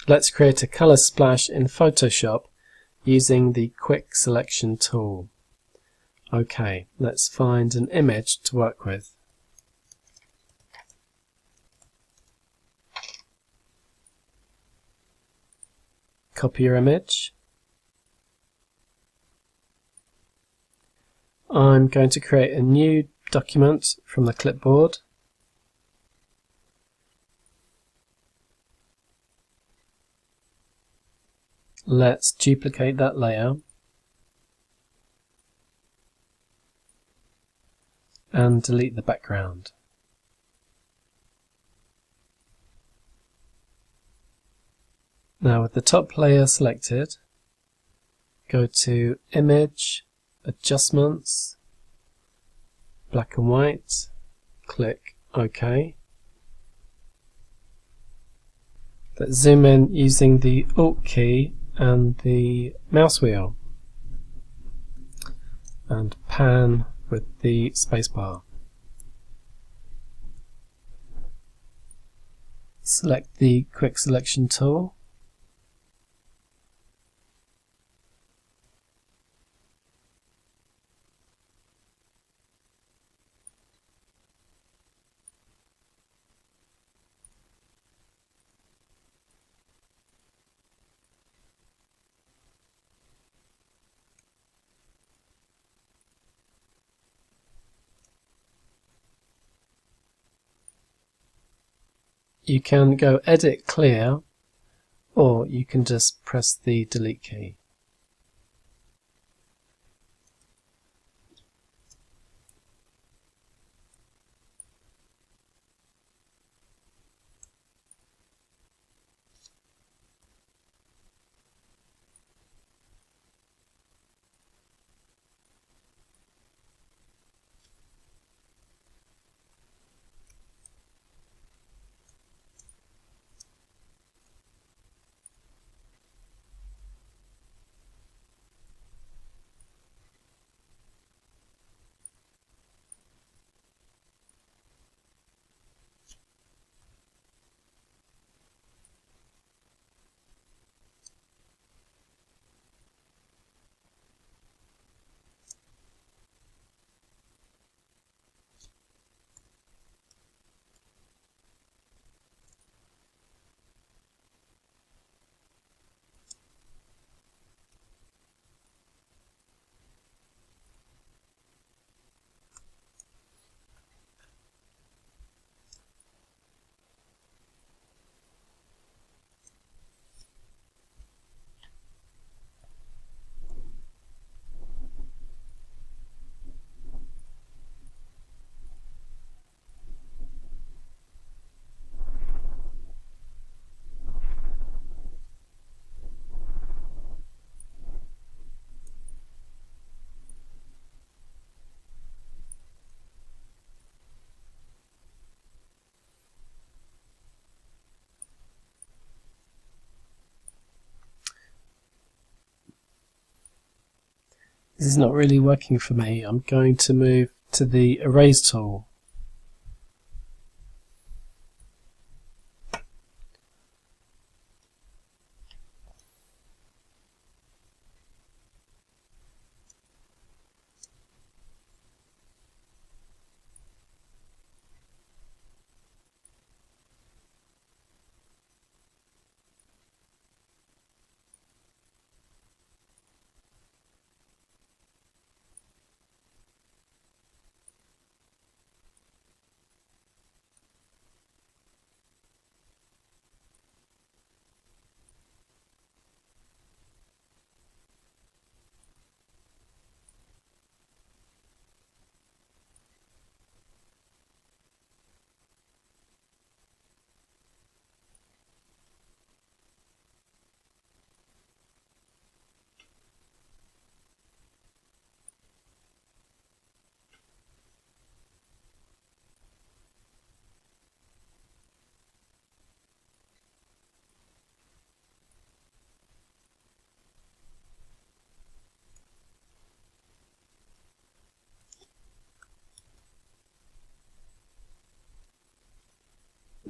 Let's create a colour splash in Photoshop using the Quick Selection tool. Okay, let's find an image to work with. Copy your image. I'm going to create a new document from the clipboard. Let's duplicate that layer and delete the background. Now with the top layer selected, go to Image, Adjustments, Black and White, click OK. Let's zoom in using the Alt key and the mouse wheel, and pan with the spacebar. Select the Quick Selection tool. You can go Edit Clear, or you can just press the Delete key. This is not really working for me. I'm going to move to the Erase tool.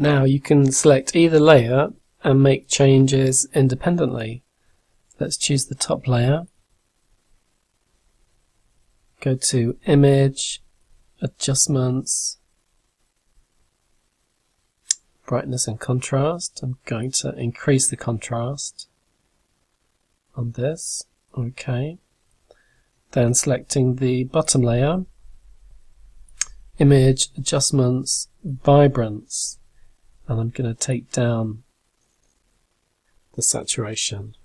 Now you can select either layer and make changes independently. Let's choose the top layer. Go to Image, Adjustments, Brightness and Contrast. I'm going to increase the contrast on this. Okay. Then selecting the bottom layer, Image, Adjustments, Vibrance, and I'm going to take down the saturation.